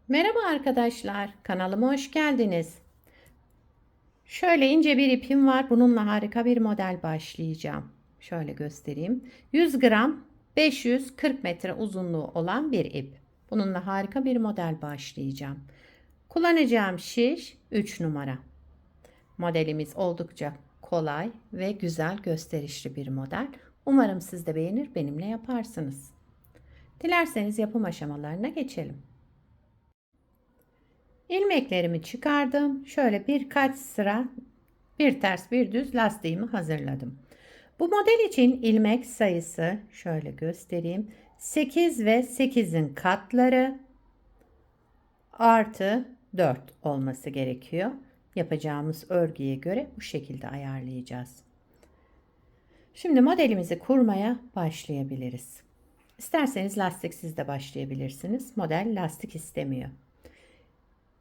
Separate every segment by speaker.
Speaker 1: Merhaba arkadaşlar, kanalıma hoş geldiniz. Şöyle ince bir ipim var. Bununla harika bir model başlayacağım. Şöyle göstereyim. 100 gram 540 metre uzunluğu olan bir ip. Bununla harika bir model başlayacağım. Kullanacağım şiş 3 numara. Modelimiz oldukça kolay ve güzel gösterişli bir model. Umarım siz de beğenir, benimle yaparsınız. Dilerseniz yapım aşamalarına geçelim. İlmeklerimi çıkardım. Şöyle birkaç sıra bir ters bir düz lastiğimi hazırladım. Bu model için ilmek sayısı şöyle göstereyim. 8 ve 8'in katları artı 4 olması gerekiyor. Yapacağımız örgüye göre bu şekilde ayarlayacağız. Şimdi modelimizi kurmaya başlayabiliriz. İsterseniz lastiksiz de başlayabilirsiniz. Model lastik istemiyor.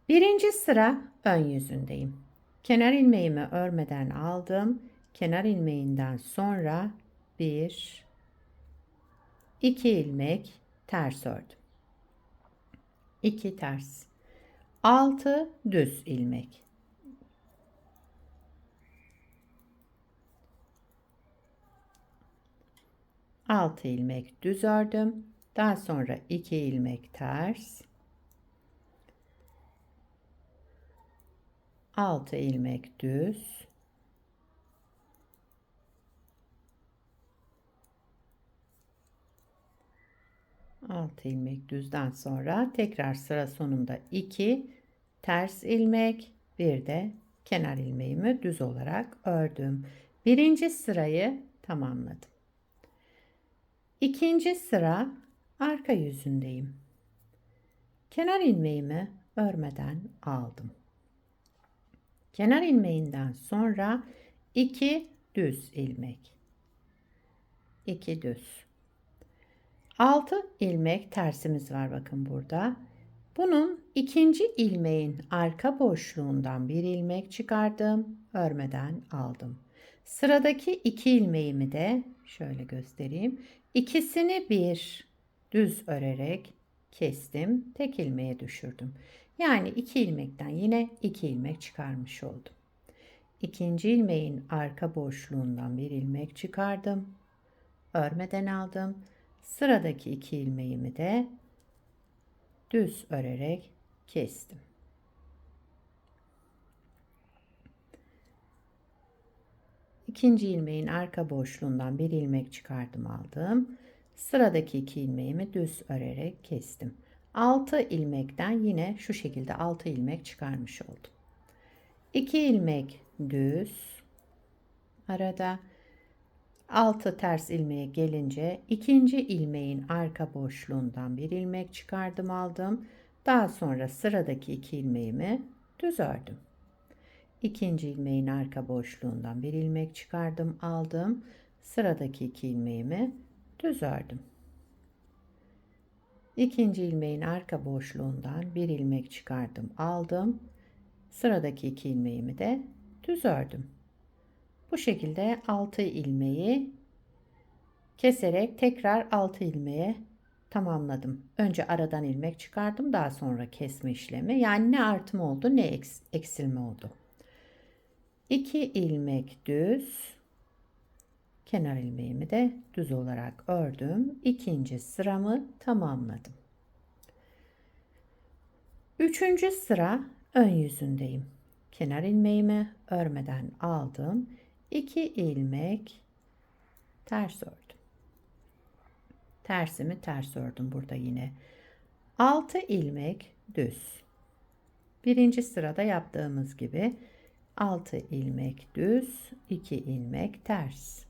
Speaker 1: Birinci sıra ön yüzündeyim. Kenar ilmeğimi örmeden aldım. Kenar ilmeğinden sonra 1 2 ilmek ters ördüm. 2 ters. 6 düz ilmek. 6 ilmek düz ördüm. Daha sonra 2 ilmek ters. 6 ilmek düz. 6 ilmek düzden sonra tekrar sıra sonunda 2 ters ilmek, bir de kenar ilmeğimi düz olarak ördüm. Birinci sırayı tamamladım. İkinci sıra arka yüzündeyim. Kenar ilmeğimi örmeden aldım. Kenar ilmeğinden sonra 2 düz ilmek. 2 düz. 6 ilmek tersimiz var bakın burada. Bunun ikinci ilmeğin arka boşluğundan bir ilmek çıkardım. Örmeden aldım. Sıradaki 2 ilmeğimi de şöyle göstereyim. İkisini bir düz örerek kestim. Tek ilmeğe düşürdüm. Yani 2 ilmekten yine 2 ilmek çıkarmış oldum. İkinci ilmeğin arka boşluğundan bir ilmek çıkardım. Örmeden aldım. Sıradaki 2 ilmeğimi de düz örerek kestim. İkinci ilmeğin arka boşluğundan bir ilmek çıkardım aldım. Sıradaki 2 ilmeğimi düz örerek kestim. 6 ilmekten yine şu şekilde 6 ilmek çıkarmış oldum. 2 ilmek düz arada 6 ters ilmeğe gelince ikinci ilmeğin arka boşluğundan bir ilmek çıkardım aldım. Daha sonra sıradaki 2 ilmeğimi düz ördüm. İkinci ilmeğin arka boşluğundan bir ilmek çıkardım aldım. Sıradaki 2 ilmeğimi düz ördüm. İkinci ilmeğin arka boşluğundan bir ilmek çıkardım aldım. Sıradaki 2 ilmeğimi de düz ördüm. Bu şekilde 6 ilmeği keserek tekrar 6 ilmeğe tamamladım. Önce aradan ilmek çıkardım, daha sonra kesme işlemi. Yani ne artım oldu ne eksilme oldu. 2 ilmek düz, kenar ilmeğimi de düz olarak ördüm. İkinci sıramı tamamladım. Üçüncü sıra ön yüzündeyim. Kenar ilmeğimi örmeden aldım. 2 ilmek ters ördüm. Tersimi ters ördüm burada yine. 6 ilmek düz. Birinci sırada yaptığımız gibi 6 ilmek düz, 2 ilmek ters.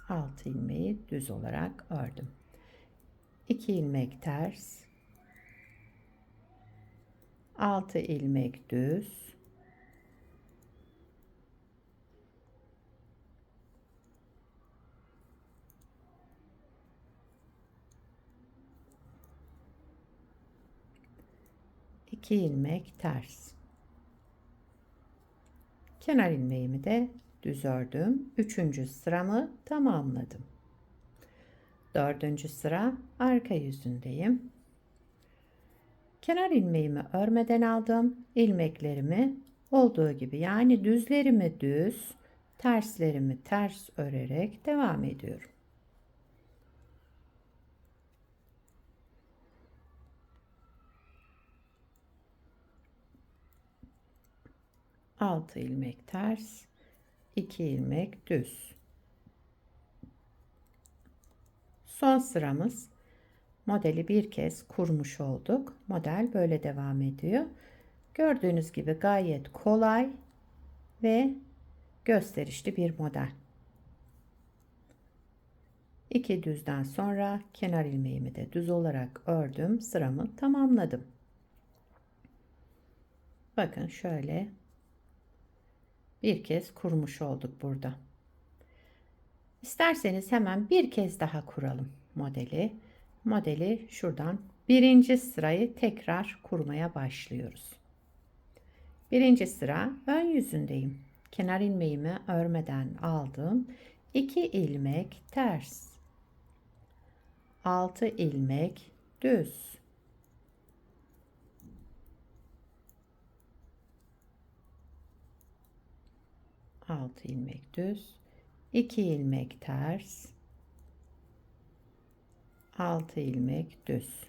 Speaker 1: 6 ilmeği düz olarak ördüm. 2 ilmek ters. 6 ilmek düz. 2 ilmek ters. Kenar ilmeğimi de düz ördüm. Üçüncü sıramı tamamladım. Dördüncü sıra arka yüzündeyim. Kenar ilmeğimi örmeden aldım. İlmeklerimi olduğu gibi, yani düzlerimi düz, terslerimi ters örerek devam ediyorum. Altı ilmek ters, 2 ilmek düz. Son sıramız. Modeli bir kez kurmuş olduk. Model böyle devam ediyor. Gördüğünüz gibi gayet kolay ve gösterişli bir model. 2 düzden sonra kenar ilmeğimi de düz olarak ördüm. Sıramı tamamladım. Bakın şöyle bir kez kurmuş olduk burada. İsterseniz hemen bir kez daha kuralım modeli. Modeli şuradan birinci sırayı tekrar kurmaya başlıyoruz. Birinci sıra ön yüzündeyim. Kenar ilmeğimi örmeden aldım. 2 ilmek ters. 6 ilmek düz. Altı ilmek düz. 2 ilmek ters. 6 ilmek düz.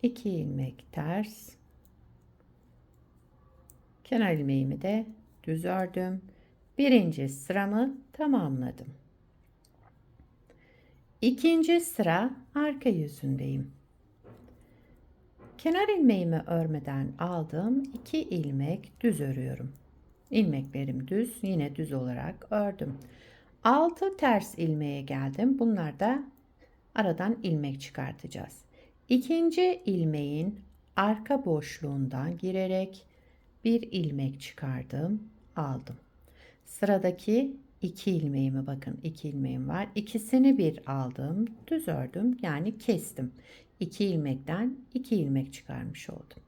Speaker 1: İki ilmek ters. Kenar ilmeğimi de düz ördüm. Birinci sıramı tamamladım. İkinci sıra arka yüzündeyim. Kenar ilmeğimi örmeden aldım. 2 ilmek düz örüyorum. İlmeklerim düz, yine düz olarak ördüm. 6 ters ilmeğe geldim. Bunlar da aradan ilmek çıkartacağız. İkinci ilmeğin arka boşluğundan girerek bir ilmek çıkardım, aldım. Sıradaki 2 ilmeğimi, bakın 2 ilmeğim var. İkisini bir aldım, düz ördüm, yani kestim. 2 ilmekten 2 ilmek çıkarmış oldum.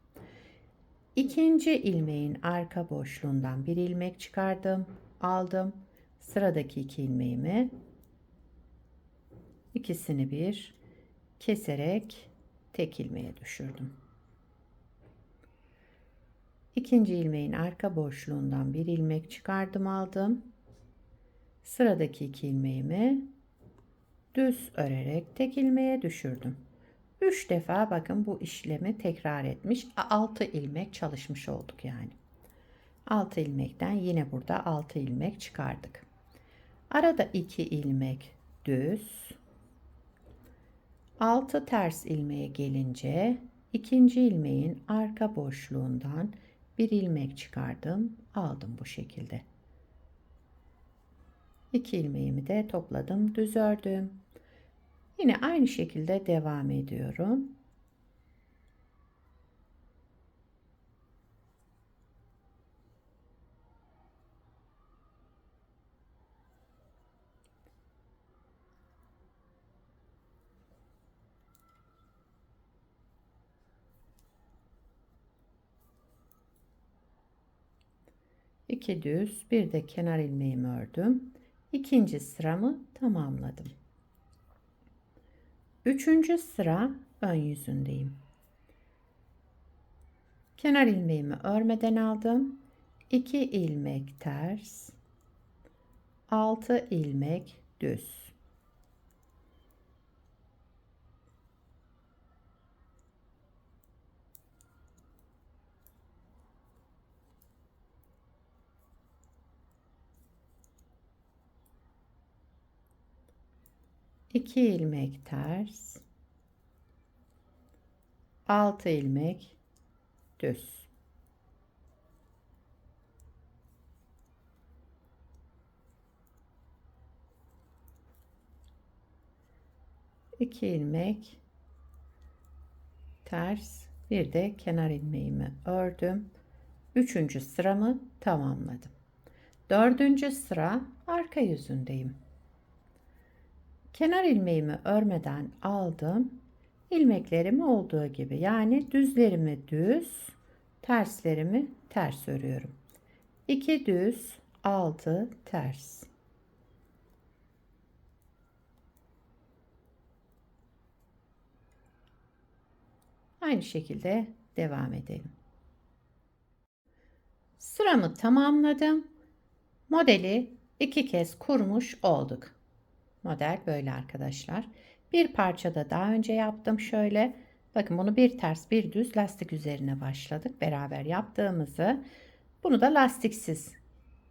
Speaker 1: İkinci ilmeğin arka boşluğundan bir ilmek çıkardım, aldım. Sıradaki 2 ilmeğimi, ikisini bir keserek tek ilmeğe düşürdüm. İkinci ilmeğin arka boşluğundan bir ilmek çıkardım, aldım. Sıradaki 2 ilmeğimi düz örerek tek ilmeğe düşürdüm. 3 defa bakın bu işlemi tekrar etmiş. 6 ilmek çalışmış olduk yani. 6 ilmekten yine burada 6 ilmek çıkardık. Arada 2 ilmek düz. 6 ters ilmeğe gelince ikinci ilmeğin arka boşluğundan bir ilmek çıkardım, aldım bu şekilde. 2 ilmeğimi de topladım, düz ördüm. Yine aynı şekilde devam ediyorum. İki düz, bir de kenar ilmeğimi ördüm. İkinci sıramı tamamladım. Üçüncü sıra ön yüzündeyim. Kenar ilmeğimi örmeden aldım. 2 ilmek ters, 6 ilmek düz. İki ilmek ters, 6 ilmek düz. İki ilmek ters, bir de kenar ilmeğimi ördüm. Üçüncü sıramı tamamladım. Dördüncü sıra arka yüzündeyim. Kenar ilmeğimi örmeden aldım. İlmeklerimi olduğu gibi, yani düzlerimi düz, terslerimi ters örüyorum. 2 düz, 6 ters. Aynı şekilde devam edelim. Sıramı tamamladım. Modeli 2 kez kurmuş olduk. Model böyle arkadaşlar. Bir parça da daha önce yaptım şöyle. Bakın bunu bir ters bir düz lastik üzerine başladık. Beraber yaptığımızı bunu da lastiksiz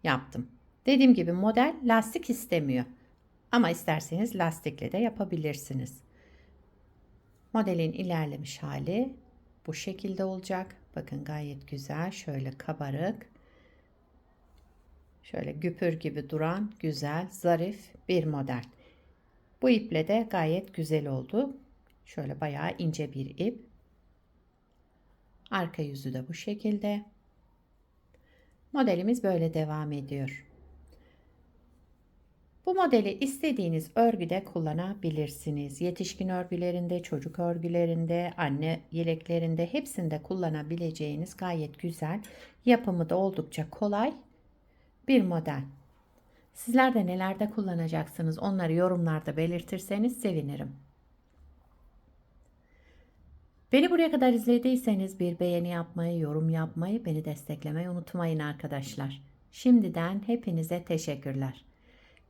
Speaker 1: yaptım. Dediğim gibi model lastik istemiyor. Ama isterseniz lastikle de yapabilirsiniz. Modelin ilerlemiş hali bu şekilde olacak. Bakın gayet güzel. Şöyle kabarık. Şöyle güpür gibi duran güzel, zarif bir model. Bu iple de gayet güzel oldu. Şöyle bayağı ince bir ip. Arka yüzü de bu şekilde. Modelimiz böyle devam ediyor. Bu modeli istediğiniz örgüde kullanabilirsiniz. Yetişkin örgülerinde, çocuk örgülerinde, anne yeleklerinde hepsinde kullanabileceğiniz gayet güzel, yapımı da oldukça kolay bir model. Sizler de nelerde kullanacaksınız onları yorumlarda belirtirseniz sevinirim. Beni buraya kadar izlediyseniz bir beğeni yapmayı, yorum yapmayı, beni desteklemeyi unutmayın arkadaşlar. Şimdiden hepinize teşekkürler.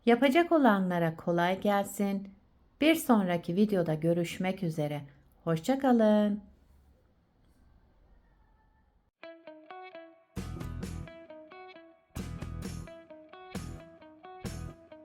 Speaker 1: Yapacak olanlara kolay gelsin. Bir sonraki videoda görüşmek üzere. Hoşça kalın.